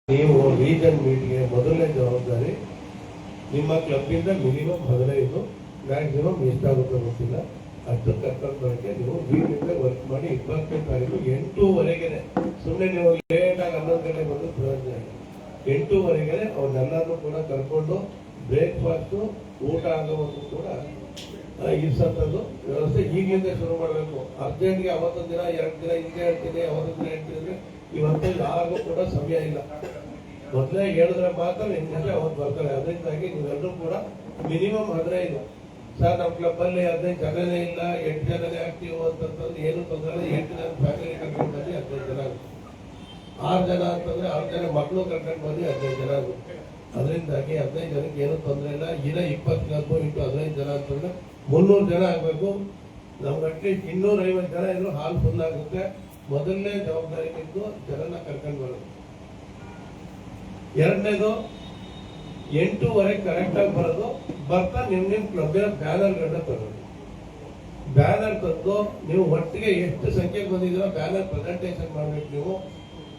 ನೀವು ರೀಜನ್ ಮೀಟ್ಗೆ ಮೊದಲನೇ ಜವಾಬ್ದಾರಿ ನಿಮ್ಮ ಕ್ಲಬ್ಬಿಂದ ಮಿನಿಮಮ್ 15, ಮ್ಯಾಕ್ಸಿಮಮ್ ಎಷ್ಟಾಗುತ್ತೆ ಗೊತ್ತಿಲ್ಲ, ಅಷ್ಟು ಕರ್ಕೊಂಡು ಬರೋಕ್ಕೆ ನೀವು ವೀಕಿಂದ ವರ್ಕ್ ಮಾಡಿ 20ನೇ ತಾರೀಕು 8:00ವರೆಗೆ. ಸುಮ್ಮನೆ ನೀವು ಲೇಟಾಗಿ 11 ಗಂಟೆ ಬಂದು ಪ್ರಯೋಜನ ಇಲ್ಲ. 8:00ವರೆಗೆ ಅವ್ರನ್ನೆಲ್ಲರೂ ಕೂಡ ಕರ್ಕೊಂಡು ಬ್ರೇಕ್ಫಾಸ್ಟು ಊಟ ಆಗೋವರೆಗೂ ಕೂಡ ಇರ್ಸಂಥದ್ದು ವ್ಯವಸ್ಥೆ ಈಗಿಂದ ಶುರು ಮಾಡಬೇಕು. ಅರ್ಜೆಂಟ್ಗೆ ಅವತ್ತೊಂದು ದಿನ 2 ದಿನ ಹಿಂದೆ ಹೇಳ್ತೀನಿ, ಅವತ್ತೊಂದು ದಿನ ಹೇಳ್ತಿದ್ರೆ ಇವತ್ತು ಯಾರಿಗೂ ಕೂಡ ಸಮಯ ಇಲ್ಲ. ಮೊದಲೇ ಹೇಳಿದ್ರೆ ಮಾತ್ರ ನಿಮ್ಗೆ ಅವತ್ತು ಬರ್ತಾರೆ. ಅದರಿಂದಾಗಿ ನೀವೆಲ್ಲರೂ ಕೂಡ ಮಿನಿಮಮ್ 15. ಸರ್ ನಮ್ಮ ಕ್ಲಬ್ಬಲ್ಲಿ 15 ಜನನೇ ಇಲ್ಲ, 8 ಜನನೇ ಆಗ್ತೀವಿ ಅಂತಂದ್ರೆ ಏನು ತೊಂದರೆ. 8 ಜನ ಫ್ಯಾಮಿಲಿ ಕರ್ಕೊಂಡು ಬಂದು 15 ಜನ ಆಗುತ್ತೆ. 6 ಜನ ಅಂತಂದ್ರೆ 6 ಜನ ಮಕ್ಕಳು ಕರ್ಕೊಂಡು ಬಂದು 15 ಜನ ಆಗುತ್ತೆ. ಅದರಿಂದಾಗಿ 15 ಜನಕ್ಕೆ ಏನು ತೊಂದರೆ ಇಲ್ಲ. ಇನ್ನ 20 ಕ್ಲಬ್ ಇಂಟು 15 ಜನ ಅಂತಂದ್ರೆ 300 ಜನ ಆಗ್ಬೇಕು. ನಮ್ಗೆ ಅಟ್ಲೀಸ್ಟ್ 250 ಜನ ಇದ್ರು ಹಾಲ್ ಫುಲ್ ಆಗುತ್ತೆ. ಮೊದಲನೇ ಜವಾಬ್ದಾರಿ ನಿಂತು ಜನನ ಕರ್ಕೊಂಡು ಬರೋದು. ಎರಡನೇದು 8:00ವರೆಗೆ ಕರೆಕ್ಟಾಗಿ ಬರೋದು. ಬರ್ತಾ ನಿಮ್ಮ ಕ್ಲಬ್ಬಿನ ಬ್ಯಾನರ್ಗಳನ್ನ ತರೋದು. ಬ್ಯಾನರ್ ತಂದು ನೀವು ಒಟ್ಟಿಗೆ ಎಷ್ಟು ಸಂಖ್ಯೆಗೆ ಬಂದಿದ್ದೀರೋ ಬ್ಯಾನರ್ ಪ್ರೆಸೆಂಟೇಷನ್ ಮಾಡ್ಬೇಕು. ನೀವು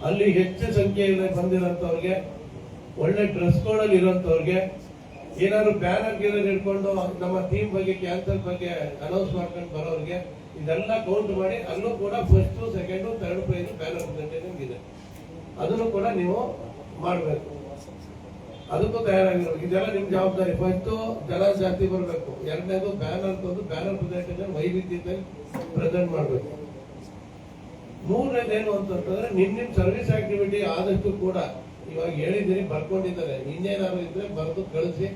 ಅಲ್ಲಿ ಹೆಚ್ಚು ಸಂಖ್ಯೆಯಲ್ಲಿ ಬಂದಿರೋಂಥವ್ರಿಗೆ, ಒಳ್ಳೆ ಡ್ರೆಸ್ ಕೋಡಲ್ಲಿ ಇರೋಂಥವ್ರಿಗೆ, ಏನಾದ್ರು ಬ್ಯಾನರ್ ಗೀನರ್ ಇಟ್ಕೊಂಡು ನಮ್ಮ ಟೀಮ್ ಬಗ್ಗೆ, ಕ್ಯಾನ್ಸರ್ ಬಗ್ಗೆ ಅನೌನ್ಸ್ ಮಾಡ್ಕೊಂಡು ಬರೋರಿಗೆ ಇದೆಲ್ಲ ಕೌಂಟ್ ಮಾಡಿ ಅಲ್ಲೂ ಕೂಡ first, second, third prize banner presentation ಇದೆ. ಅದನ್ನು ಕೂಡ ನೀವು ಮಾಡಬೇಕು. ಅದಕ್ಕೂ ತಯಾರಾಗಿರ್ಬೇಕು. ಇದೆಲ್ಲ ನಿಮ್ ಜವಾಬ್ದಾರಿ. ಫಸ್ಟ್ ಜನ ಜಾಸ್ತಿ ಬರಬೇಕು. ಎರಡನೇದು ಬ್ಯಾನರ್ ತಂದು ಬ್ಯಾನರ್ ಪ್ರೆಸೆಂಟೇಷನ್ ವೈವಿಧ್ಯತೆಯಲ್ಲಿ ಪ್ರೆಸೆಂಟ್ ಮಾಡಬೇಕು. ಮೂರನೇದು ಏನು ಅಂತಂದ್ರೆ ನಿಮ್ ಸರ್ವಿಸ್ ಆಕ್ಟಿವಿಟಿ ಆದಷ್ಟು ಕೂಡ ಇವಾಗ ಹೇಳಿದ್ದೀರಿ, ಬರ್ಕೊಂಡಿದ್ದಾರೆ. ಇನ್ನೇನಾದ್ರು ಇದ್ರೆ ಬರೆದು ಕಳಿಸಿ.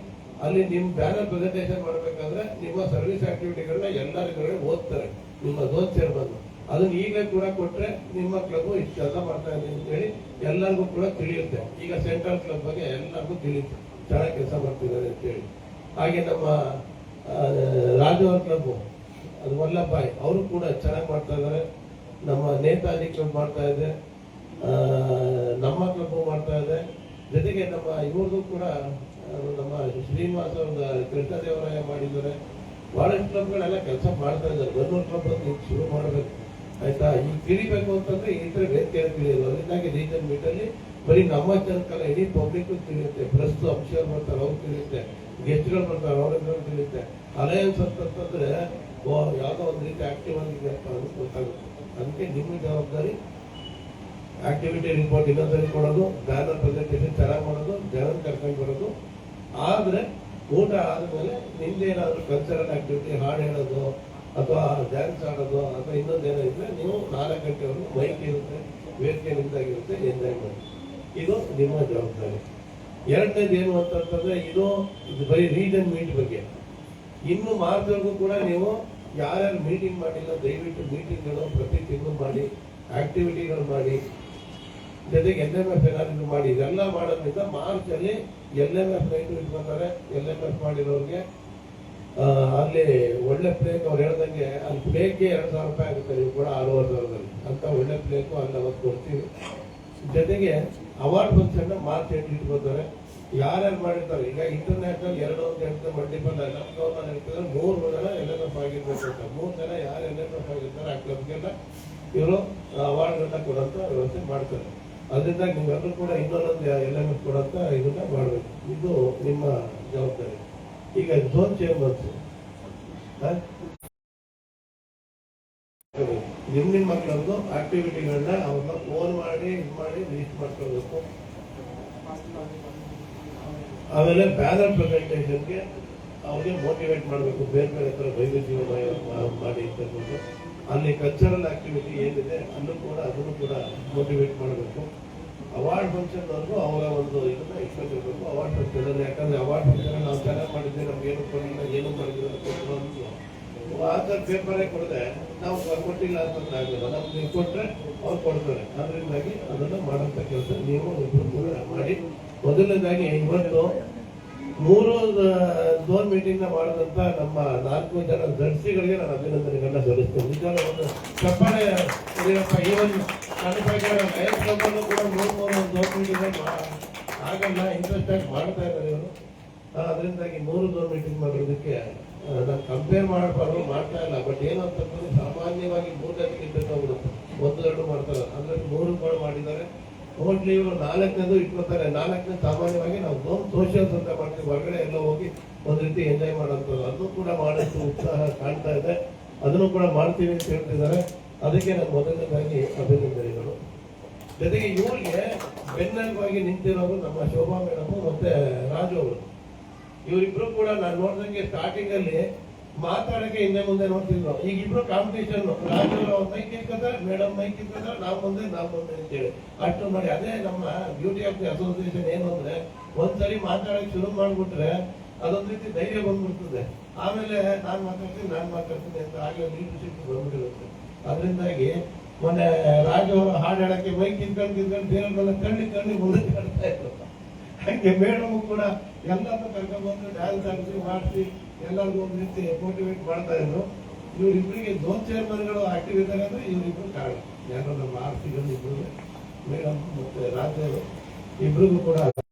ಅಲ್ಲಿ ನಿಮ್ ಬ್ಯಾನರ್ ಪ್ರೆಸೆಂಟೇಷನ್ ಮಾಡ್ಬೇಕಾದ್ರೆ ನಿಮ್ಮ ಸರ್ವಿಸ್ ಆಕ್ಟಿವಿಟಿಗಳನ್ನ ಎಲ್ಲರಿಗೂ ಓದ್ತಾರೆ, ನಿಮ್ಮ ಝೋನ್ ಚೇರ್ಮನ್. ಅದನ್ನ ಈಗಲೇ ಕೂಡ ಕೊಟ್ರೆ ನಿಮ್ಮ ಕ್ಲಬ್ ಇಷ್ಟೆಲ್ಲ ಮಾಡ್ತಾ ಇದೆ ಅಂತ ಹೇಳಿ ಎಲ್ಲರಿಗೂ ಕೂಡ ತಿಳಿಯುತ್ತೆ. ಈಗ ಸೆಂಟ್ರಲ್ ಕ್ಲಬ್ ಬಗ್ಗೆ ಎಲ್ಲರಿಗೂ ತಿಳಿಯುತ್ತೆ, ಚೆನ್ನಾಗಿ ಕೆಲಸ ಮಾಡ್ತಿದ್ದಾರೆ ಅಂತ ಹೇಳಿ. ಹಾಗೆ ನಮ್ಮ ರಾಜವರ ಕ್ಲಬ್, ಅದು ವಲ್ಲಭಾಯ್, ಅವರು ಕೂಡ ಚೆನ್ನಾಗಿ ಮಾಡ್ತಾ ಇದ್ದಾರೆ. ನಮ್ಮ ನೇತಾಜಿ ಕ್ಲಬ್ ಮಾಡ್ತಾ ಇದೆ, ನಮ್ಮ ಕ್ಲಬ್ ಮಾಡ್ತಾ ಇದೆ. ಜೊತೆಗೆ ನಮ್ಮ ಇವ್ರದ್ದು ಕೂಡ ನಮ್ಮ ಶ್ರೀನಿವಾಸ ಕೃಷ್ಣದೇವರಾಯ ಮಾಡಿದ್ದಾರೆ. ಬಹಳಷ್ಟು ಕ್ಲಬ್ಗಳೆಲ್ಲ ಕೆಲಸ ಮಾಡ್ತಾ ಇದ್ದಾರೆ. ಬೆಂಗಳೂರು ಕ್ಲಬ್ ಅಂತ ಶುರು ಮಾಡಬೇಕು, ಆಯ್ತಾ? ಈಗ ತಿಳಿಬೇಕು ಅಂತಂದ್ರೆ ಈ ತರ ವೇದಿಕೆ ತಿಳಿಯೋದು. ಅದರಿಂದಾಗಿ ರೀಜನ್ ಮೀಟಲ್ಲಿ ಬರೀ ನಮ್ಮ ಜನಕ್ಕಲ್ಲ, ಇಡೀ ಪಬ್ಲಿಕ್ ತಿಳಿಯುತ್ತೆ. ಪ್ರೆಸ್ ಅಂಶಗಳು ಬರ್ತಾರೆ, ಅವ್ರು ತಿಳಿಯುತ್ತೆ. ಗೆಸ್ಟ್ಗಳು ಬರ್ತಾರೆ, ಅವ್ರಿಗೆ ತಿಳಿಯುತ್ತೆ. ಅಲಯನ್ಸ್ ಅಂತಂದ್ರೆ ಯಾವ್ದೋ ಒಂದು ರೀತಿ ಆಕ್ಟಿವ್ ಆಗಿದೆ ಅಂತ ಗೊತ್ತಾಗುತ್ತೆ. ಅದಕ್ಕೆ ನಿಮ್ಮ ಜವಾಬ್ದಾರಿ ಆಕ್ಟಿವಿಟಿ ರಿಪೋರ್ಟ್ ಇನ್ನೊಂದ್ಸರಿ ಕೊಡೋದು, ಬ್ಯಾನರ್ ಪ್ರೆಸೆಂಟೇಷನ್ ಚೆನ್ನಾಗಿ ಮಾಡೋದು, ಜನ ಕರ್ಕೊಂಡು ಬರೋದು. ಆದ್ರೆ ಊಟ ಆದ್ಮೇಲೆ ನಿಮ್ದೇನಾದ್ರು ಕಲ್ಚರಲ್ ಆಕ್ಟಿವಿಟಿ, ಹಾಡು ಹೇಳೋದು ಅಥವಾ ಡ್ಯಾನ್ಸ್ ಆಡೋದು ಅಥವಾ ಇನ್ನೊಂದೇನೋ ಇದ್ರೆ ನೀವು 4 ಗಂಟೆವರೆಗೂ ಮೈಕ್ ಇರುತ್ತೆ, ವೇದಿಕೆ ನಿಂದಾಗಿರುತ್ತೆ, ಎಂಜಾಯ್ ಮಾಡಿ. ಇದು ನಿಮ್ಮ ಜವಾಬ್ದಾರಿ. ಎರಡನೇದು ಏನು ಅಂತಂದ್ರೆ ಇದು ಬರೀ ರೀಜನ್ ಮೀಟ್ ಬಗ್ಗೆ. ಇನ್ನು ಮಾರ್ಚ್ವರೆಗೂ ಕೂಡ ನೀವು ಯಾರ್ಯಾರು ಮೀಟಿಂಗ್ ಮಾಡಿಲ್ಲ ದಯವಿಟ್ಟು ಮೀಟಿಂಗ್ಗಳು ಪ್ರತಿ ತಿಂಗಳು ಮಾಡಿ, ಆಕ್ಟಿವಿಟಿಗಳು ಮಾಡಿ, ಜೊತೆಗೆ LMF ಏನಾದ್ರು ಮಾಡಿ. ಇದೆಲ್ಲ ಮಾಡೋದ್ರಿಂದ ಮಾರ್ಚ್ ಅಲ್ಲಿ LMF ನೈಟ್ ಇಟ್ಕೊಂತಾರೆ. LMF ಮಾಡಿರೋರಿಗೆ ಅಲ್ಲಿ ಒಳ್ಳೆ ಪ್ಲೇಕ್, ಅವ್ರು ಹೇಳ್ದಂಗೆ ಅಲ್ಲಿ ಪ್ಲೇಕ್ಗೆ 2,000 ರೂಪಾಯಿ ಆಗುತ್ತೆ. ನೀವು ಕೂಡ 6,500 ಅಂತ ಒಳ್ಳೆ ಪ್ಲೇಕು ಅಲ್ಲಿ ಅವತ್ತು ಕೊಡ್ತೀವಿ. ಜೊತೆಗೆ ಅವಾರ್ಡ್ ಫಂಕ್ಷನ್ ಮಾರ್ಚ್ 8 ಇಟ್ಕೋತಾರೆ. ಯಾರ್ಯಾರು ಮಾಡಿರ್ತಾರೆ, ಈಗ ಇಂಟರ್ನ್ಯಾಷನಲ್ 2 ಮಲ್ಟಿಪಲ್ ನಮ್ಮ ಗೌರ್ಮೆಂಟ್ ಇರ್ತದೆ 3 ಜನ LMF ಆಗಿರ್ಬೇಕು ಅಂತ. 3 ಜನ ಯಾರು LMF ಆಗಿರ್ತಾರೆ ಆ ಕ್ಲಬ್ಗೆಲ್ಲ ಇವರು ಅವಾರ್ಡ್ಗಳನ್ನ ಕೊಡೋಂಥ ವ್ಯವಸ್ಥೆ ಮಾಡ್ತಾರೆ. ಅದರಿಂದ ನೀವೆಲ್ಲರೂ ಕೂಡ ಇನ್ನೊಂದು LMF ಕೊಡೋಂಥ ಇದನ್ನ ಮಾಡಬೇಕು. ಇದು ನಿಮ್ಮ ಜವಾಬ್ದಾರಿ. ಈಗ ಝೋನ್ ಚೇರ್ಮನ್ಸ್ ನಿಮ್ಮ ಮಕ್ಕಳದ್ದು ಆಕ್ಟಿವಿಟಿಗಳನ್ನ ಅವ್ರನ್ನ ಫೋನ್ ಮಾಡಿ ಇದು ಮಾಡಿ ಲೀಸ್ಟ್ ಮಾಡ್ಕೊಳ್ಬೇಕು. ಆಮೇಲೆ ಬ್ಯಾನರ್ ಪ್ರೆಸೆಂಟೇಷನ್ಗೆ ಅವ್ರಿಗೆ ಮೋಟಿವೇಟ್ ಮಾಡಬೇಕು. ಬೇರೆ ಬೇರೆ ಥರ ವೈವಿಧ್ಯ ಮಾಡಿ ಅಂತಂದ್ಬಿಟ್ಟು ಅಲ್ಲಿ ಕಲ್ಚರಲ್ ಆಕ್ಟಿವಿಟಿ ಏನಿದೆ ಅಲ್ಲೂ ಕೂಡ ಅದನ್ನು ಕೂಡ ಮೋಟಿವೇಟ್ ಮಾಡಬೇಕು. ಅವಾರ್ಡ್ ಫಂಕ್ಷನ್ವರೆಗೂ ಅವರ ಒಂದು ಇದನ್ನ ಇಟ್ಕೊಂಡಿರ್ಬೇಕು. ಅವಾರ್ಡ್ ಫಂಕ್ಷನ್ ಯಾಕಂದ್ರೆ ಅವಾರ್ಡ್ ಫಂಕ್ಷನ್ ನಾವು ಚೆನ್ನಾಗಿ ಮಾಡಿದ್ವಿ, ನಮ್ಗೆ ಏನು ಕೊಡಲಿಲ್ಲ, ಏನು ಮಾಡಿದ್ರು ಆ ಥರ ಪೇಪರೇ ಕೊಡದೆ ನಾವು ಕೊಟ್ಟಿಲ್ಲ ಅಂತಂದ್ರೆ ಆಗಲಿಲ್ಲ. ನಮ್ಗೆ ಕೊಟ್ಟರೆ ಅವ್ರು ಕೊಡ್ತಾರೆ. ಅದರಿಂದಾಗಿ ಅದನ್ನು ಮಾಡೋಂಥ ಕೆಲಸ ನೀವು ಮಾಡಿ. ಮೊದಲನೇದಾಗಿ ಇವತ್ತು 3 ಝೋನ್ ಮೀಟಿಂಗ್ ಮಾಡಿದಂತ ನಮ್ಮ 4 ಜನ ಜಡ್ಸಿಗಳಿಗೆ ನಾನು ಅಭಿನಂದನೆಗಳನ್ನ ಸಲ್ಲಿಸ್ತೇನೆ. ನಿಜವಾಗ್ಲೂ ಒಂದು ಚಪ್ಪಾಳೆ ಈವನ್ ನನ್ನ ಕೂಡ 3 ಝೋನ್ ಮೀಟಿಂಗ್ ಆಗಲ್ಲ, ಇಂಟ್ರೆಸ್ಟ್ ಆಗಿ ಮಾಡ್ತಾ ಇದ್ದಾರೆ ಇವರು. ಅದರಿಂದಾಗಿ 3 ಝೋನ್ ಮೀಟಿಂಗ್ ಮಾಡೋದಕ್ಕೆ ನಾನು ಕಂಪೇರ್ ಮಾಡಬಾರ್ದು, ಮಾಡ್ತಾ ಇಲ್ಲ. ಬಟ್ ಏನು ಅಂತಂದ್ರೆ ಸಾಮಾನ್ಯವಾಗಿ 3 ಜನಕ್ಕೆ ಇಂಟ್ರೆಸ್ಟ್ ಹೋಗ್ಬಿಡುತ್ತೆ, 1-2 ಮಾಡ್ತಾರೆ. ಅಂದ್ರೆ 3 ಮಾಡಿದ್ದಾರೆ. ಮೋಸ್ಟ್ಲಿ ಇವರು 4ನೇದು ಇಟ್ಕೊತಾರೆ. 4ನೇ ಸಾಮಾನ್ಯವಾಗಿ ನಾವು ಸೋಷಿಯಲ್ಸ್ ಅಂತ ಮಾಡ್ತೀವಿ, ಹೊರಗಡೆ ಎಲ್ಲ ಹೋಗಿ ಒಂದ್ ರೀತಿ ಎಂಜಾಯ್ ಮಾಡೋಂಥದ್ದು. ಅದನ್ನು ಕೂಡ ಮಾಡೋಷ್ಟು ಉತ್ಸಾಹ ಕಾಣ್ತಾ ಇದೆ. ಅದನ್ನು ಕೂಡ ಮಾಡ್ತೀವಿ ಅಂತ ಹೇಳ್ತಿದ್ದಾರೆ. ಅದಕ್ಕೆ ನಾನು ಮೊದಲನೇದಾಗಿ ಅಭಿನಂದನೆಗಳು. ಜೊತೆಗೆ ಇವ್ರಿಗೆ ಬೆನ್ನೆಲುಬಾಗಿ ನಿಂತಿರೋರು ನಮ್ಮ ಶೋಭಾ ಮೇಡಮ್ ಮತ್ತೆ ರಾಜು ಅವರು. ಇವರಿಬ್ರು ಕೂಡ ನಾನು ನೋಡಿದಂಗೆ ಸ್ಟಾರ್ಟಿಂಗ್ ಅಲ್ಲಿ ಮಾತಾಡಕ್ಕೆ ಹಿಂದೆ ಮುಂದೆ ನೋಡ್ತಿದ್ರು. ಈಗ ಇಬ್ರು ಕಾಂಪಿಟೇಷನ್, ರಾಜು ಅವ್ರ ಮೈಕ್ ಇಟ್ಕೋತಾರೆ, ಮೇಡಮ್ ಮೈಕ್ ಇಟ್ಕೋತಾರೆ, ನಾವು ಮುಂದೆ ಅಂತೇಳಿ ಅಷ್ಟು ಮಾಡಿ. ಅದೇ ನಮ್ಮ ಬ್ಯೂಟಿ ಆಫ್ ದಿ ಅಸೋಸಿಯೇಷನ್ ಏನು ಅಂದ್ರೆ ಒಂದ್ಸರಿ ಮಾತಾಡಕ್ ಶುರು ಮಾಡ್ಬಿಟ್ರೆ ಅದೊಂದ್ ರೀತಿ ಧೈರ್ಯ ಬಂದ್ಬಿಡ್ತದೆ. ಆಮೇಲೆ ನಾನ್ ಮಾತಾಡ್ತೀನಿ ಅಂತ ಆಗ್ಲೇ ಲೀಡರ್ಶಿಪ್ ಬಂದ್ಬಿಟ್ಟಿರುತ್ತೆ. ಅದರಿಂದಾಗಿ ಮೊನ್ನೆ ರಾಜು ಅವರು ಹಾಡು ಹೇಳಕ್ಕೆ ಮೈಕ್ ಕಿತ್ಕೊಂಡು ಬೇರೆಲ್ಲ ಕಣ್ಣಿ ಮುಂದೆ ಕಾಡ್ತಾ ಇದ್ರು. ಹಂಗೆ ಮೇಡಮ್ ಕೂಡ ಎಲ್ಲರನ್ನೂ ಕರ್ಕೊಂಡ್ಬಂದು ಡ್ಯಾನ್ಸ್ ಆಡಿಸಿ ಮಾಡಿಸಿ ಎಲ್ಲರಿಗೂ ಒಂದ್ ರೀತಿ ಮೋಟಿವೇಟ್ ಮಾಡ್ತಾ ಇದ್ರು. ಇವರಿಬ್ಬರಿಗೆ ಝೋನ್ ಚೇರ್ಮನ್ಗಳು ಆಕ್ಟಿವ್ ಇದ್ದಾರೆ ಅಂದ್ರೆ ಇವರಿಬ್ರು ಕಾರಣ. ಯಾರೋ ನಮ್ಮ ಇಬ್ರು, ಮೇಡಮ್ ಮತ್ತೆ ರಾಜು ಅವರು ಇಬ್ರಿಗೂ ಕೂಡ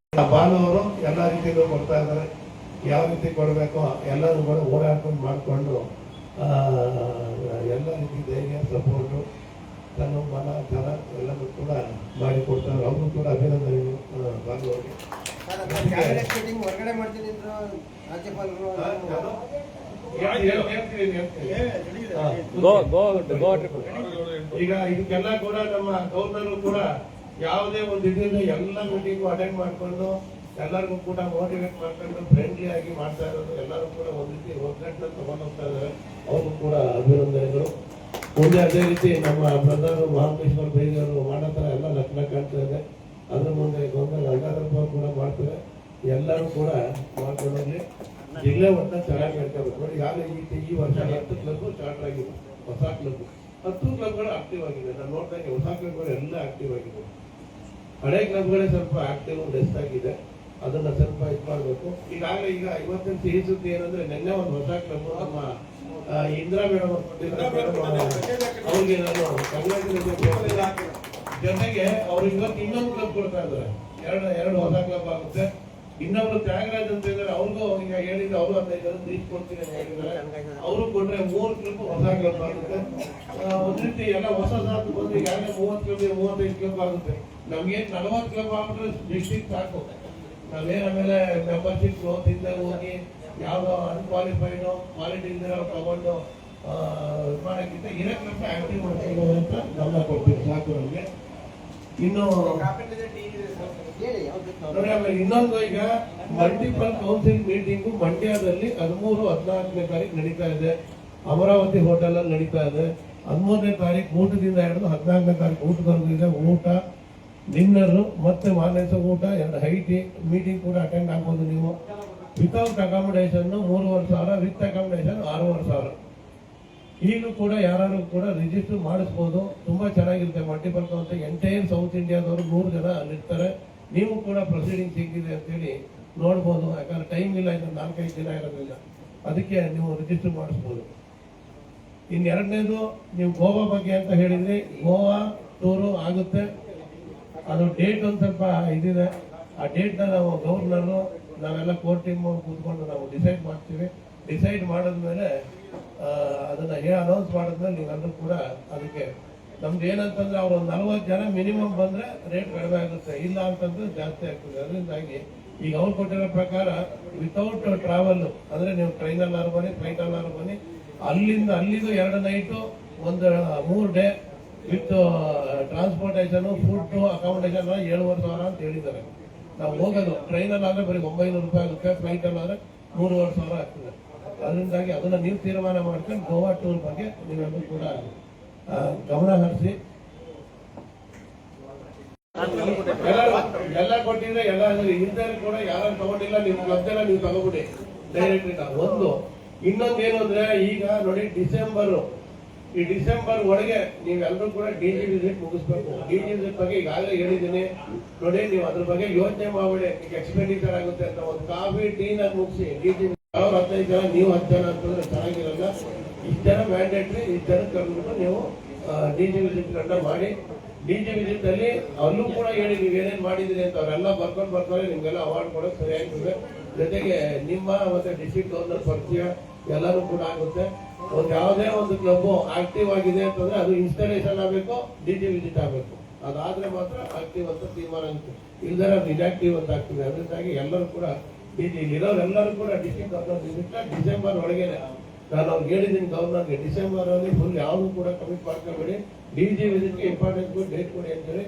ಬಾಲು ಅವರು ಎಲ್ಲಾ ರೀತಿಯಲ್ಲೂ ಕೊಡ್ತಾ ಇದ್ದಾರೆ. ಯಾವ ರೀತಿ ಕೊಡಬೇಕೋ ಎಲ್ಲರೂ ಕೂಡ ಓಡಾಡ್ಕೊಂಡು ಮಾಡಿಕೊಂಡು ಎಲ್ಲ ರೀತಿ ಧೈರ್ಯ ಸಪೋರ್ಟು ತನ್ನ ಮನ ಜನ ಎಲ್ಲರೂ ಕೂಡ ಮಾಡಿಕೊಡ್ತಾರೆ. ಅವರು ಕೂಡ ಅಭಿನಂದನೆಗಳು ಬಾಲು ಅವರಿಗೆ. ಹೊರಗಡೆ ಮಾಡ್ತೀನಿ ರಾಜ್ಯಪಾಲರು ಈಗ ಇದಕ್ಕೆಲ್ಲ ಕೂಡ ನಮ್ಮ ಗವರ್ನರ್ ಕೂಡ ಯಾವುದೇ ಒಂದು ಇದರಿಂದ ಎಲ್ಲ ಮೀಟಿಂಗು ಅಟೆಂಡ್ ಮಾಡ್ಕೊಂಡು ಎಲ್ಲರಿಗೂ ಕೂಡ ಮೋಟಿವೇಟ್ ಮಾಡ್ಕೊಂಡು ಫ್ರೆಂಡ್ಲಿ ಆಗಿ ಮಾಡ್ತಾ ಇರೋದು. ಎಲ್ಲರೂ ಕೂಡ ಒಂದ್ ರೀತಿ ಒಗ್ಗಟ್ಟನ್ನು ತಗೊಂಡು ಹೋಗ್ತಾ ಇದ್ದಾರೆ. ಅವ್ರಿಗೂ ಕೂಡ ಅಭಿನಂದನೆಗಳು. ಮುಂದೆ ಅದೇ ರೀತಿ ನಮ್ಮ ಬ್ರದರ್ ಮಹಾಬಲೇಶ್ವರ ಬೈದವರು ಮಾಡೋ ತರ ಎಲ್ಲ ಲಕ್ಷಣ ಕಾಣ್ತಾ ಇದೆ. ಅದ್ರ ಮುಂದೆ ಗಂಗಾಧರಪ್ಪ ಕೂಡ ಮಾಡ್ತಾರೆ. ಎಲ್ಲರೂ ಕೂಡ ಮಾಡ್ಕೊಂಡೋಗ್ಲಿ. ಜಿಲ್ಲೆ ಒಟ್ಟ ಚೆನ್ನಾಗಿ ಹೇಳ್ಕೋಬೇಕು. ನೋಡಿ ಈಗಾಗಲೇ ಈ ವರ್ಷ 10 ಕ್ಲಬ್ ಸ್ಟಾರ್ಟ್ ಆಗಿದೆ, ಹೊಸ ಕ್ಲಬ್ 10 ಕ್ಲಬ್ಗಳು ಆಕ್ಟಿವ್ ಆಗಿದೆ. ನಾನು ನೋಡ್ದಂಗೆ ಹೊಸ ಕ್ಲಬ್ಗಳು ಎಲ್ಲ ಆಕ್ಟಿವ್ ಆಗಿದೆ. ಹಳೆ ಕ್ಲಬ್ಗಳೇ ಸ್ವಲ್ಪ ಆಕ್ಟಿವ್ ಲೆಸ್ ಆಗಿದೆ. ಅದನ್ನ ಸ್ವಲ್ಪ ಇದು ಮಾಡಬೇಕು. ಈಗಾಗಲೇ ಈಗ ಇವತ್ತಿನ ಸಿಹಿ ಸುದ್ದಿ ಏನಂದ್ರೆ ನಿನ್ನೆ ಒಂದು ಹೊಸ ಕ್ಲಬ್ ನಮ್ಮ ಇಂದಿರಾ ಮೇಡಮ್ ಅವ್ರಿಗೆ ನಾನು ಕಂಗ್ರಾಚುಲೇಷನ್. ಜೊತೆಗೆ ಅವ್ರು ಇವತ್ತು ಇನ್ನೊಂದು ಕ್ಲಬ್ ಕೊಡ್ತಾ ಇದ್ದಾರೆ. ಎರಡು ಹೊಸ ಕ್ಲಬ್ ಆಗುತ್ತೆ. ಇನ್ನೊಬ್ರು ತ್ಯಾಗರಾಜ್ ಅಂತ ಇದ್ದಾರೆ. ಅವ್ರಿಗೂ ಈಗ ಹೇಳಿದ್ರೆ ಅವರು 15 ಜನ ಕೊಡ್ತೀನಿ ಅಂತ ಹೇಳಿದ್ದಾರೆ. ಅವರು ಕೊಟ್ರೆ 3 ಕ್ಲಬ್ ಹೊಸ ಕ್ಲಬ್ ಆಗುತ್ತೆ. ಒಂದ್ ರೀತಿ ಎಲ್ಲ ಹೊಸ ಸಾಕು ಬಂದು ಈಗಾಗಲೇ 30 ಕ್ಲಬ್ 35 ಕ್ಲಬ್ ಆಗುತ್ತೆ. ನಮ್ಗೆ 40 ಕ್ಲಬ್ ಆಗ್ಬಿಟ್ರೆ ಡಿಸ್ಟ್ರಿಕ್ಟ್ ಸಾಕು. ನಾವೇನ್ ಆಮೇಲೆ ಮೆಂಬರ್ಶಿಪ್ ಗ್ರೋತ್ ಇಂದ ಹೋಗಿ ಯಾವ್ದೋ ಅನ್ಕ್ವಾಲಿಫೈಡ್ ಕ್ವಾಲಿಟಿ ಇಲ್ದಿರೋ ತಗೊಂಡು ಮಾಡಕ್ಕಿಂತ ಇರೋ ಕ್ಲಬ್ ಆಕ್ಟಿವ್ ಮಾಡ್ಕೊಂಡು ಅಂತ ಗಮನ ಕೊಡ್ತೀವಿ. ಸಾಕು ನಮ್ಗೆ. ಇನ್ನು ಇನ್ನೊಂದು, ಈಗ ಮಲ್ಟಿಪಲ್ ಕೌನ್ಸಿಲ್ ಮೀಟಿಂಗು ಮಂಡ್ಯದಲ್ಲಿ 13, 14ನೇ ತಾರೀಕು ನಡೀತಾ ಇದೆ. ಅಮರಾವತಿ ಹೋಟೆಲ್ ಅಲ್ಲಿ ನಡೀತಾ ಇದೆ. 13ನೇ ತಾರೀಕು ಊಟದಿಂದ ಹಿಡಿದು 14ನೇ ತಾರೀಕು ಊಟದವರೆಗೂ ಇದೆ. ಊಟ, ಡಿನ್ನರ್ ಮತ್ತೆ ಮಾರ್ನೆಸ್ ಊಟ, 2 ಹೈಟಿ ಮೀಟಿಂಗ್ ಕೂಡ ಅಟೆಂಡ್ ಆಗ್ಬೋದು ನೀವು. Without accommodation 3,500, with accommodation 6,500. ಈಗಲೂ ಕೂಡ ಯಾರು ಕೂಡ ರಿಜಿಸ್ಟರ್ ಮಾಡಿಸ್ಬೋದು. ತುಂಬಾ ಚೆನ್ನಾಗಿರುತ್ತೆ. ಮಲ್ಟಿಪಲ್ ಕೌನ್ಸಿಲ್ ಎಂಟೈರ್ ಸೌತ್ ಇಂಡಿಯಾದವರು 100 ಜನ ಅಲ್ಲಿರ್ತಾರೆ. ನೀವು ಕೂಡ ಪ್ರೊಸೀಡಿಂಗ್ ಸಿಕ್ಕಿದೆ ಅಂತೇಳಿ ನೋಡ್ಬೋದು. ಯಾಕಂದ್ರೆ ಟೈಮ್ ಇಲ್ಲ, ಇನ್ನು 4-5 ದಿನ ಇರೋದಿಲ್ಲ. ಅದಕ್ಕೆ ನೀವು ರಿಜಿಸ್ಟರ್ ಮಾಡಿಸ್ಬೋದು. ಇನ್ನೆರಡನೇದು, ನೀವು ಗೋವಾ ಬಗ್ಗೆ ಅಂತ ಹೇಳಿದ್ರಿ. ಗೋವಾ ಟೂರು ಆಗುತ್ತೆ. ಅದು ಡೇಟ್ ಒಂದು ಸ್ವಲ್ಪ ಇದಿದೆ. ಆ ಡೇಟ್ನ ನಾವು ಗವರ್ನರು ನಾವೆಲ್ಲ ಕೋರ್ ಟೀಮ್ ಕೂತ್ಕೊಂಡು ನಾವು ಡಿಸೈಡ್ ಮಾಡ್ತೀವಿ. ಡಿಸೈಡ್ ಮಾಡಿದ್ಮೇಲೆ ಅದನ್ನ ಅನೌನ್ಸ್ ಮಾಡಿದ್ಮೇಲೆ ನೀವೆಲ್ಲರೂ ಕೂಡ ಅದಕ್ಕೆ ನಮ್ದು ಏನಂತಂದ್ರೆ ಅವ್ರು 40 ಜನ ಮಿನಿಮಮ್ ಬಂದ್ರೆ ರೇಟ್ ಕಡಿಮೆ ಆಗುತ್ತೆ, ಇಲ್ಲ ಅಂತಂದ್ರೆ ಜಾಸ್ತಿ ಆಗ್ತದೆ. ಅದರಿಂದಾಗಿ ಈಗ ಅವ್ರು ಕೊಟ್ಟಿರೋ ಪ್ರಕಾರ ವಿತೌಟ್ ಟ್ರಾವೆಲ್ ಅಂದ್ರೆ ನೀವು ಟ್ರೈನಲ್ಲಾರು ಬನ್ನಿ, ಫ್ಲೈಟ್ ಅಲ್ಲಾರು ಬನ್ನಿ, ಅಲ್ಲಿಂದ 2 night 3 day with transportation, food, accommodation 7,500 ಅಂತ ಹೇಳಿದ್ದಾರೆ. ನಾವು ಹೋಗೋದು ಟ್ರೈನಲ್ಲಿ ಆದ್ರೆ ಬರೀ 900 ರೂಪಾಯಿ ಆಗುತ್ತೆ, ಫ್ಲೈಟ್ ಅಲ್ಲಾದ್ರೆ 3,500 ಆಗ್ತದೆ. ಅದರಿಂದಾಗಿ ಅದನ್ನ ನೀವು ತೀರ್ಮಾನ ಮಾಡ್ಕೊಂಡು ಗೋವಾ ಟೂರ್ ಬಗ್ಗೆ ನೀವೆಲ್ಲರೂ ಕೂಡ ಗಮನ ಹರಿಸಿ. ಎಲ್ಲ ಕೊಟ್ಟಿದ್ರೆ ಎಲ್ಲ ಇಲ್ದೇ ಕೂಡ ಯಾರು ತಗೊಂಡಿಲ್ಲ, ನೀವು ಕ್ಲಬ್ದೆಲ್ಲ ನೀವು ತಗೋಬಿಡಿ ಡೈರೆಕ್ಟ್. ಒಂದು ಇನ್ನೊಂದು ಏನು ಅಂದ್ರೆ, ಈಗ ನೋಡಿ ಈ ಡಿಸೆಂಬರ್ ಒಳಗೆ ನೀವೆಲ್ಲರೂ ಕೂಡ ಡಿಜಿ ವಿಸಿಟ್ ಮುಗಿಸ್ಬೇಕು. ಡಿಜಿ ವಿಸಿಟ್ ಬಗ್ಗೆ ಈಗಾಗಲೇ ಹೇಳಿದ್ದೀನಿ ನೋಡಿ, ನೀವು ಅದ್ರ ಬಗ್ಗೆ ಯೋಚನೆ ಮಾಡಬೇಡಿ. ಎಕ್ಸ್ಪೆಂಡಿಚರ್ ಆಗುತ್ತೆ ಅಂತ. ಒಂದು ಕಾಫಿ ಟೀನ ಮುಗಿಸಿ ಡಿಜಿ 15 ಜನ, ನೀವು 10 ಜನ ಅಂತಂದ್ರೆ ಚೆನ್ನಾಗಿರಲ್ಲ. ಇಷ್ಟು ಜನ ಮ್ಯಾಂಡೇಟ್ರಿ, ಇಷ್ಟು ಜನ ಕರೆದ್ಬಿಟ್ಟು ನೀವು ಡಿಜಿ ವಿಸಿಟ್ ಕಂಡ ಮಾಡಿ. ಡಿಜಿ ವಿಸಿಟ್ ಅಲ್ಲಿ ಅಲ್ಲೂ ಕೂಡ ಹೇಳಿ ನೀವು ಏನೇನ್ ಮಾಡಿದ್ರಿ ಅಂತ. ಅವರೆಲ್ಲ ಬರ್ತಾರೆ, ನಿಮ್ಗೆಲ್ಲ ಅವಾರ್ಡ್ ಕೊಡೋಕೆ ಸರಿ ಆಗ್ತದೆ. ಜೊತೆಗೆ ನಿಮ್ಮ ಮತ್ತೆ ಡಿಸ್ಟ್ರಿಕ್ಟ್ ಗವರ್ನರ್ ಪರಿಚಯ ಎಲ್ಲರೂ ಕೂಡ ಆಗುತ್ತೆ. ಯಾವುದೇ ಒಂದು ಕ್ಲಬ್ ಆಕ್ಟಿವ್ ಆಗಿದೆ ಅಂತಂದ್ರೆ ಅದು ಇನ್ಸ್ಟಾಲೇಷನ್ ಆಗಬೇಕು, ಡಿಜಿ ವಿಸಿಟ್ ಆಗಬೇಕು. ಅದಾದ್ರೆ ಮಾತ್ರ ಆಕ್ಟಿವ್ ಅಂತ ತೀರ್ಮಾನ ಆಗುತ್ತೆ, ಇಲ್ದರೆ ಅದು ಇನ್ಆಕ್ಟಿವ್ ಅಂತ ಆಗ್ತದೆ. ಅದರಿಂದಾಗಿ ಎಲ್ಲರೂ ಕೂಡ ಇಲ್ಲಿರೋರೆಲ್ಲರೂ ಕೂಡ ಡಿಸ್ಟ್ರಿಕ್ಟ್ ಗವರ್ನರ್ ವಿಸಿಟ್ ಡಿಸೆಂಬರ್ ಒಳಗೇನೆ ನಾನು ಅವ್ರಿಗೆ ಹೇಳಿದ್ದೀನಿ, ಗವರ್ನರ್ಗೆ ಡಿಸೆಂಬರ್ ಅಲ್ಲಿ ಫುಲ್ ಯಾವುದು ಕೂಡ ಕಮಿಟ್ ಮಾಡ್ಕೊಬೇಡಿ, DG ವಿಸಿಟ್ಗೆ ಇಂಪಾರ್ಟೆಂಟ್ ಡೇಟ್ ಕೊಡಿ ಅಂತೇಳಿ.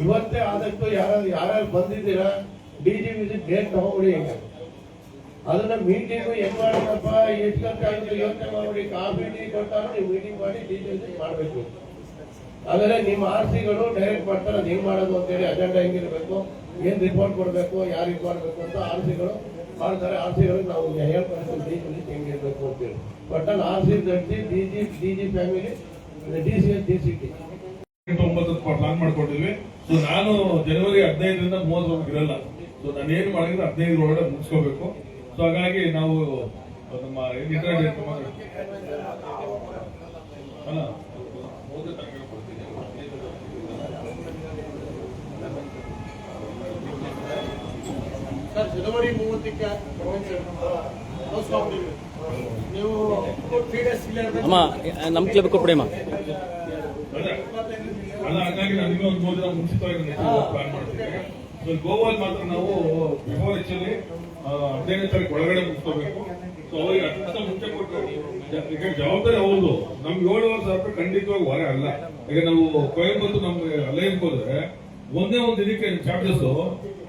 ಇವತ್ತೇ ಆದಷ್ಟು ಯಾರ್ಯಾರು ಬಂದಿದ್ದೀರಾ DG ವಿಸಿಟ್ ಡೇಟ್ ತಗೊಂಡ್ಬಿಡಿ. ಈಗ ಅದನ್ನ ಮೀಟಿಂಗು ಹೆಂಗ್ ಮಾಡೋಣಪ್ಪ, ಎಷ್ಟು ಗಂಟೆ ಆಯ್ತು ಯೋಚನೆ ಮಾಡ್ಬಿಡಿ. ಕಾಫಿ ಟೀ ಕೊಟ್ಟಾಗ ನೀವು ಮೀಟಿಂಗ್ ಮಾಡಿ DG ವಿಸಿಟ್ ಮಾಡಬೇಕು. ಆಮೇಲೆ ನಿಮ್ಮ RCಗಳು ಡೈರೆಕ್ಟ್ ಮಾಡ್ತಾರೆ ಅದು ಹೆಂಗ್ ಮಾಡೋದು ಅಂತೇಳಿ, ಅಜೆಂಡಾ ಹೆಂಗಿರ್ಬೇಕು, ಏನ್ ರಿಪೋರ್ಟ್ ಕೊಡ್ಬೇಕು, ಯಾರು ಇದು ಮಾಡ್ಬೇಕು ಅಂತ RCಗಳು ಮಾಡ್ತಾರೆ. RCಗಳಿಗೆ ನಾವು ಹೇಳ್ಕೊಳ್ತೀವಿ DG ವಿಸಿಟ್ ಹೆಂಗಿರ್ಬೇಕು ಅಂತೇಳಿ. ಬಟ್ ಅಲ್ಲಿ RC DG family DCS DCT 9 plan ಮಾಡ್ಕೊಂಡಿದ್ವಿ. ಸೊ ನಾನು ಜನವರಿ 15ರಿಂದ 30 ಇರಲ್ಲ. ಸೊ ನಾನು ಏನು ಮಾಡಿದ್ರೆ 15 ಒಳಗಡೆ ಮುಗಿಸ್ಕೋಬೇಕು. ಸೊ ಹಾಗಾಗಿ ನಾವು ನಮ್ಮ ಇಂಟರ್ನೆಟ್ ಅಲ್ಲ ಸರ್ ಜನವರಿ 30ಕ್ಕೆ ನೀವು 3 ಡೇಸ್ ಅಮ್ಮ ನಮ್ಮ ಕ್ಲಬ್ ಕೊಟ್ಬಿಡಿ ಅಮ್ಮ. ಅಲ್ಲ ಹಾಗಾಗಿ ನಾನು ಇನ್ನೊಂದು 3 ದಿನ ಮುಂಚಿತವಾಗಿ ಪ್ಲಾನ್ ಮಾಡ್ತಿದ್ದೆ. ಸೊ ಗೋವಾಲ್ ಮಾತ್ರ ನಾವು ಬಿಫೋರ್ ಆಕ್ಚುಲಿ 15ನೇ ತಾರೀಕು ಒಳಗಡೆ ಮುಗಿಸ್ಕೋಬೇಕು. ಸೊ ಅವ್ರಿಗೆ 10 ದಿವಸ ಮುಂಚೆ ಕೊಟ್ಟು ಈಗ ಜವಾಬ್ದಾರಿ ಹೌದು, ನಮ್ಗೆ 7,500 ರೂಪಾಯಿ ಖಂಡಿತವಾಗಿ ಹೊರೆ ಅಲ್ಲ. ಈಗ ನಾವು ಕೊಯಂಬತ್ತೂರು ನಮ್ಗೆ ಅಲೈನ್ಸ್ ಹೋದ್ರೆ ಒಂದೇ ಒಂದು ಇದಕ್ಕೆ ಚಾರ್ಜಸ್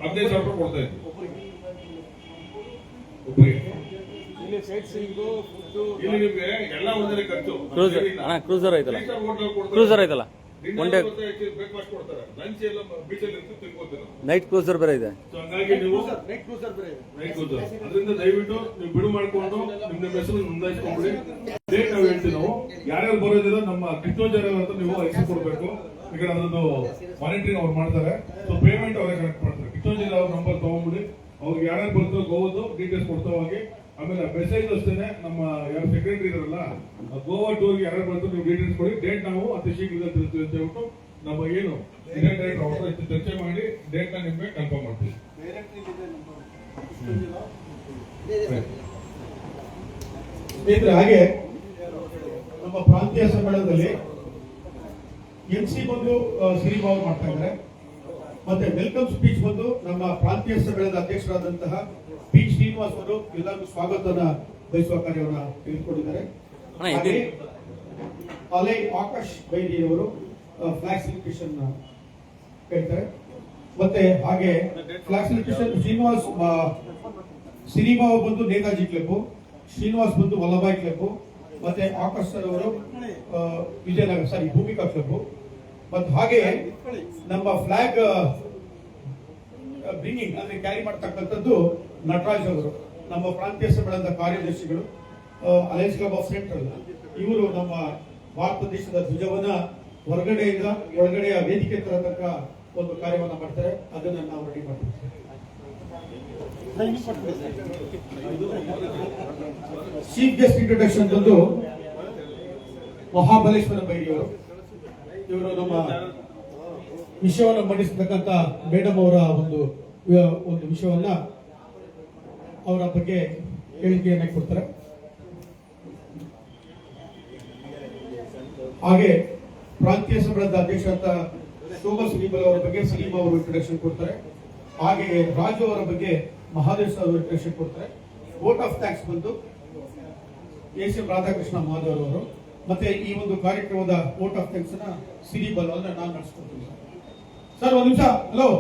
15,000 ರೂಪಾಯಿ ಕೊಡ್ತಾ ಇದ್ವಿ ಒಬ್ಬರಿಗೆ. ಇಲ್ಲಿ ನಿಮ್ಗೆ ಎಲ್ಲ ಒಂದೇ ಖರ್ಚು. ಕ್ರೂಸರ್ ಅಣ್ಣ, ಕ್ರೂಸರ್ ಐತಲ್ಲ, ಕ್ರೂಸರ್ ಐತಲ್ಲ, ಒನ್ ಡೇ ಬ್ರೇಕ್ಫಾಸ್ಟ್ ಕೊಡ್ತಾರೆ, ಲಂಚ್ ಎಲ್ಲ ಬೀಚಲ್ಲಿ ತಿನ್ಕೋತೀರ, ನೈಟ್ ಕ್ರೂಸರ್ ಬೇರೆ ಇದೆ. ಸೊ ಹಂಗಾಗಿ ನೀವು ನೈಟ್ ಕ್ರೂಸರ್ ಬೇರೆ ಇದೆ. ನೈಟ್ ಕ್ರೂಸರ್ ಅದರಿಂದ ದಯವಿಟ್ಟು ನೀವು ಬಿಡು ಮಾಡ್ಕೊಂಡು ನಿಮ್ಮ ಹೆಸರು ನೋಂದಾಯಿಸ್ಕೊಂಡ್ಬಿಡಿ. ಡೇಟ್ ನಾವು ಹೇಳ್ತೀವಿ. ನಾವು ಯಾರ್ಯಾರು ಬರೋದಿಲ್ಲ ನಮ್ಮ ಕಿತ್ತೋಜರ ಅಂತ ನೀವು ಹೆಸರು ಕೊಡಬೇಕು. ಈಗ ಅದೊಂದು ಮಾನಿಟರಿಂಗ್ ಅವ್ರು ಮಾಡ್ತಾರೆ. ಸೊ ಪೇಮೆಂಟ್ ಅವರೇ ಕನೆಕ್ಟ್ ಮಾಡ್ತಾರೆ. ಕಿತ್ತೋಜರ ಅವ್ರ ನಂಬರ್ ತಗೊಂಡ್ಬಿಡಿ. ಅವ್ರಿಗೆ ಯಾರ್ಯಾರು ಬರ್ತಾರೋ ಗೋವಾದು ಡೀಟೇಲ್ಸ್ ಕೊಡ್ತಾ ಹೋಗಿ. ಆಮೇಲೆ ಮೆಸೇಜ್ ಅಷ್ಟೇನೆ ನಮ್ಮ ಯಾರು ಸೆಕ್ರೆಟರಿ ಇದಾರಲ್ಲ ಗೋವಾ ಟೂರ್ಗೆ ಯಾರು ಬರ್ತಾರೆ ನೀವು ಡೀಟೇಲ್ಸ್ ಕೊಡಿ. ಡೇಟ್ ನಾವು ಅತಿ ಶೀಘ್ರದಲ್ಲಿ ತಿಳಿಸ್ತೀವಿ ಅಂತ ಹೇಳ್ಬಿಟ್ಟು ನಮ್ಮ ಏನು ಡೈರೆಕ್ಟರ್ ಅವ್ರ ಹತ್ರ ಚರ್ಚೆ ಮಾಡಿ ಡೇಟ್ ನ ನಿಮ್ಗೆ ಕನ್ಫರ್ಮ್ ಮಾಡ್ತೀವಿ. ಸ್ನೇಹಿತರೆ, ಹಾಗೆ ನಮ್ಮ ಪ್ರಾಂತೀಯ ಸಮ್ಮೇಳನದಲ್ಲಿ MC ಬಂದು ಶ್ರೀಭಾವ್ ಮಾಡ್ತಾ ಇದ್ದಾರೆ. ಮತ್ತೆ ವೆಲ್ಕಮ್ ಸ್ಪೀಚ್ ಬಂದು ನಮ್ಮ ಪ್ರಾಂತೀಯ ಸಮ್ಮೇಳನದ ಅಧ್ಯಕ್ಷರಾದಂತಹ P. ಶ್ರೀನಿವಾಸ್ ಅವರು ಎಲ್ಲರಿಗೂ ಸ್ವಾಗತನ ಬಯಸುವ ಕಾರ್ಯವನ್ನು ತೆಗೆದುಕೊಂಡಿದ್ದಾರೆ. ಹಾಗೆ ಅಲೈ ಆಕಾಶ್ ಬೈರಿ ಅವರು ಫ್ಲಾಗ್ ಸೆಲೆಬ್ರೇಷನ್ ಹೇಳ್ತಾರೆ. ಮತ್ತೆ ಹಾಗೆ ಫ್ಲಾಗ್ ಸೆಲೆಬ್ರೇಷನ್ ಶ್ರೀನಿವಾಸ್ ಬಂದು ನೇತಾಜಿ ಕ್ಲಬ್, ಶ್ರೀನಿವಾಸ್ ಬಂದು ವಲ್ಲಭಾಯ್ ಕ್ಲಬ್, ಮತ್ತೆ ಆಕಾಶ್ ಸರ್ ಅವರು ವಿಜಯನಗರ ಭೂಮಿಕಾ ಕ್ಲಬ್. ಮತ್ತೆ ಹಾಗೆ ನಮ್ಮ ಫ್ಲಾಗ್ ಬ್ರಿಂಗಿಂಗ್ ಅಂದ್ರೆ ಕ್ಯಾರಿ ಮಾಡ್ತಕ್ಕಂಥದ್ದು ನಟರಾಜ್ ಅವರು, ನಮ್ಮ ಪ್ರಾಂತೀಯ ಸಮ್ಮೇಳನದ ಕಾರ್ಯದರ್ಶಿಗಳು, ಅಲಯನ್ಸ್ ಕ್ಲಬ್ ಆಫ್ ಸೆಂಟ್ರಲ್. ಇವರು ನಮ್ಮ ಭಾರತ ದೇಶದ ಧ್ವಜವನ್ನ ಹೊರಗಡೆಯಿಂದ ಒಳಗಡೆಯ ವೇದಿಕೆ ತರತಕ್ಕ ಒಂದು ಕಾರ್ಯವನ್ನ ಮಾಡ್ತಾರೆ. ಅದನ್ನ ನಾವು ರೆಡಿ ಮಾಡ್ತೀವಿ. ಚೀಫ್ ಗೆಸ್ಟ್ ಇಂಟ್ರೊಡಕ್ಷನ್ ಬಂದು ಮಹಾಬಲೇಶ್ವರ ಬೈರಿಯವರು. ಇವರು ನಮ್ಮ ವಿಷಯವನ್ನು ಮಂಡಿಸತಕ್ಕಂತ ಮೇಡಮ್ ಅವರ ಒಂದು ವಿಷಯವನ್ನ ಅವರ ಬಗ್ಗೆ ಹೇಳಿಕೆಯನ್ನ ಕೊಡ್ತಾರೆ. ಹಾಗೆ ಪ್ರಾಂತೀಯ ಸಮ್ಮೇಳನದ ಅಧ್ಯಕ್ಷರಾದ ಶೋಭಾ ಸಲೀಬಲ್ ಅವರ ಬಗ್ಗೆ ಸಲೀಮ್ ಅವರು ಇಂಟ್ರೊಡಕ್ಷನ್ ಕೊಡ್ತಾರೆ. ಹಾಗೆ ರಾಜು ಅವರ ಬಗ್ಗೆ ಮಹಾದೇವ್ ಅವರು ಇಂಟ್ರೊಡಕ್ಷನ್ ಕೊಡ್ತಾರೆ. ವೋಟ್ ಆಫ್ ಥ್ಯಾಂಕ್ಸ್ ಬಂದು ಎಂ ರಾಧಾಕೃಷ್ಣ ಮಾಧವ್ ಅವರು. ಮತ್ತೆ ಈ ಒಂದು ಕಾರ್ಯಕ್ರಮದ ವೋಟ್ ಆಫ್ ಥ್ಯಾಂಕ್ಸ್ ನ ಸಿರಿಬಲ್ ಅಂದ್ರೆ ನಾನು ನಡೆಸ್ಕೊಡ್ತೀನಿ. ಸರ್ ಒಂದು ನಿಮಿಷ. ಹಲೋ.